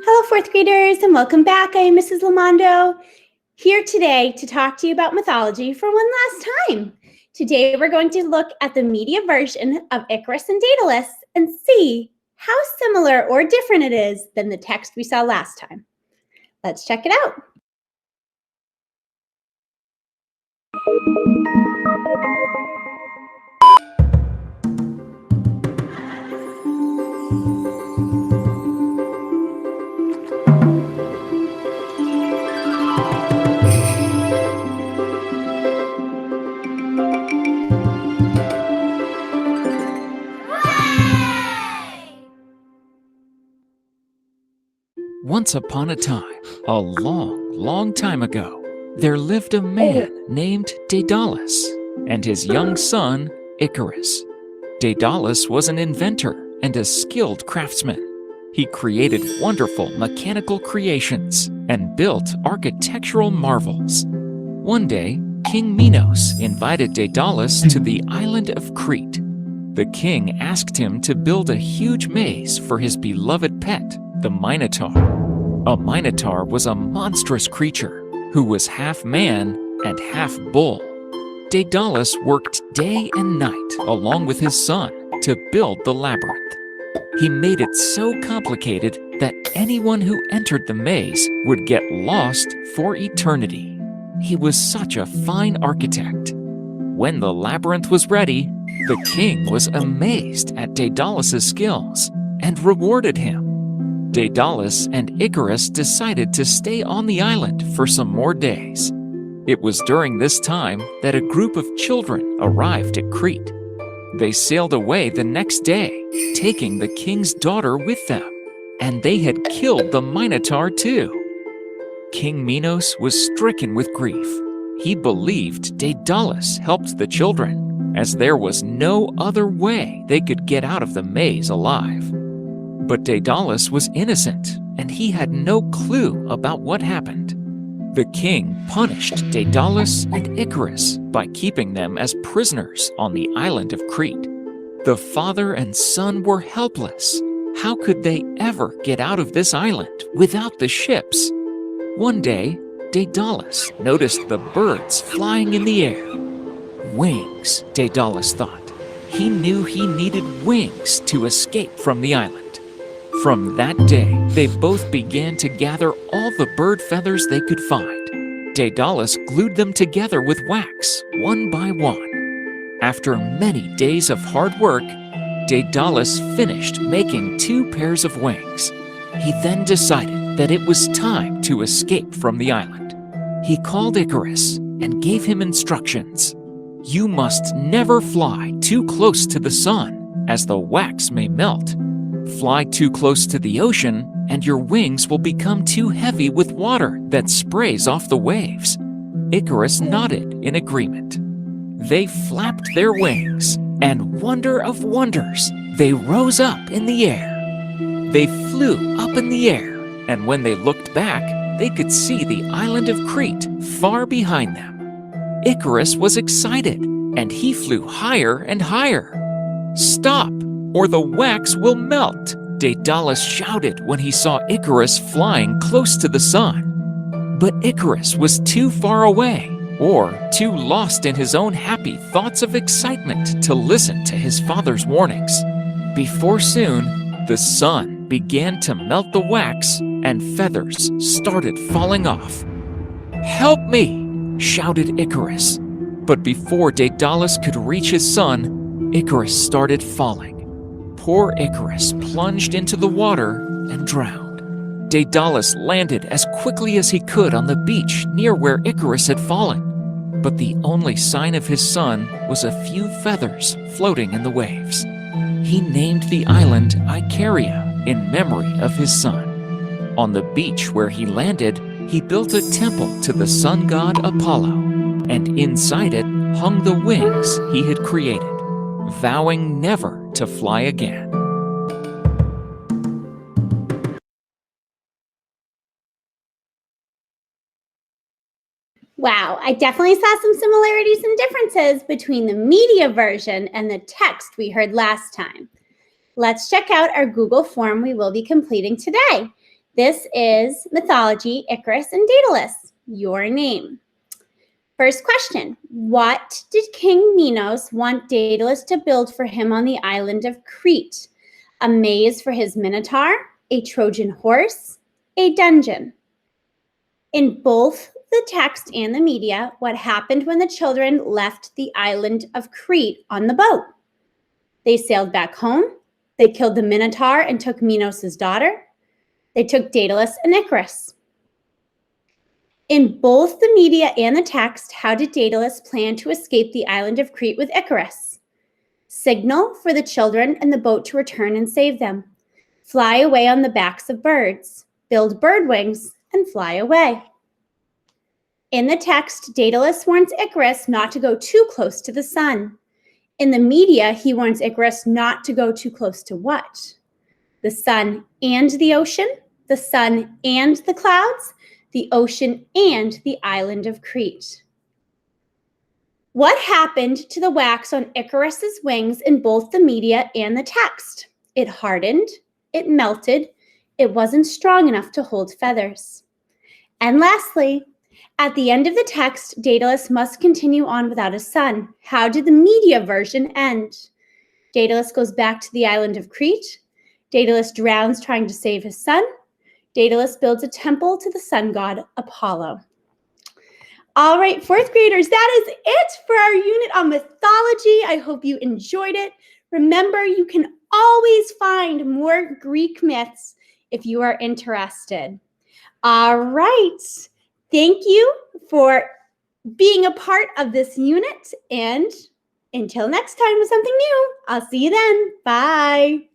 Hello, fourth graders, and welcome back. I am Mrs. Lamondo, here today to talk to you about mythology for one last time. Today, we're going to look at the media version of Icarus and Daedalus and see how similar or different it is than the text we saw last time. Let's check it out. Once upon a time, a long time ago, there lived a man named Daedalus and his young son, Icarus. Daedalus was an inventor and a skilled craftsman. He created wonderful mechanical creations and built architectural marvels. One day, King Minos invited Daedalus to the island of Crete. The king asked him to build a huge maze for his beloved pet, the Minotaur. A Minotaur was a monstrous creature who was half man and half bull. Daedalus worked day and night along with his son to build the labyrinth. He made it so complicated that anyone who entered the maze would get lost for eternity. He was such a fine architect. When the labyrinth was ready, the king was amazed at Daedalus's skills and rewarded him. Daedalus and Icarus decided to stay on the island for some more days. It was during this time that a group of children arrived at Crete. They sailed away the next day, taking the king's daughter with them, and they had killed the Minotaur too. King Minos was stricken with grief. He believed Daedalus helped the children, as there was no other way they could get out of the maze alive. But Daedalus was innocent, and he had no clue about what happened. The king punished Daedalus and Icarus by keeping them as prisoners on the island of Crete. The father and son were helpless. How could they ever get out of this island without the ships? One day, Daedalus noticed the birds flying in the air. Wings, Daedalus thought. He knew he needed wings to escape from the island. From that day, they both began to gather all the bird feathers they could find. Daedalus glued them together with wax, one by one. After many days of hard work, Daedalus finished making 2 pairs of wings. He then decided that it was time to escape from the island. He called Icarus and gave him instructions. You must never fly too close to the sun, as the wax may melt. Fly too close to the ocean, and your wings will become too heavy with water that sprays off the waves. Icarus nodded in agreement. They flapped their wings, and wonder of wonders, they rose up in the air. They flew up in the air, and when they looked back, they could see the island of Crete far behind them. Icarus was excited, and he flew higher and higher. Stop, or the wax will melt, Daedalus shouted when he saw Icarus flying close to the sun. But Icarus was too far away, or too lost in his own happy thoughts of excitement to listen to his father's warnings. Before soon, the sun began to melt the wax and feathers started falling off. Help me, shouted Icarus. But before Daedalus could reach his son, Icarus started falling. Poor Icarus plunged into the water and drowned. Daedalus landed as quickly as he could on the beach near where Icarus had fallen. But the only sign of his son was a few feathers floating in the waves. He named the island Icaria in memory of his son. On the beach where he landed, he built a temple to the sun god Apollo, and inside it hung the wings he had created, vowing never to fly again. Wow, I definitely saw some similarities and differences between the media version and the text we heard last time. Let's check out our Google form we will be completing today. This is Mythology, Icarus and Daedalus, your name. First question, what did King Minos want Daedalus to build for him on the island of Crete? A maze for his minotaur, a Trojan horse, a dungeon? In both the text and the media, what happened when the children left the island of Crete on the boat? They sailed back home, they killed the minotaur and took Minos' daughter, they took Daedalus and Icarus. In both the media and the text, how did Daedalus plan to escape the island of Crete with Icarus? Signal for the children and the boat to return and save them. Fly away on the backs of birds. Build bird wings and fly away. In the text, Daedalus warns Icarus not to go too close to the sun. In the media, he warns Icarus not to go too close to what? The sun and the ocean, the sun and the clouds, the ocean and the island of Crete. What happened to the wax on Icarus's wings in both the media and the text? It hardened, it melted, it wasn't strong enough to hold feathers. And lastly, at the end of the text, Daedalus must continue on without a son. How did the media version end? Daedalus goes back to the island of Crete. Daedalus drowns trying to save his son. Daedalus builds a temple to the sun god Apollo. All right, fourth graders, that is it for our unit on mythology. I hope you enjoyed it. Remember, you can always find more Greek myths if you are interested. All right, thank you for being a part of this unit, and until next time with something new, I'll see you then. Bye.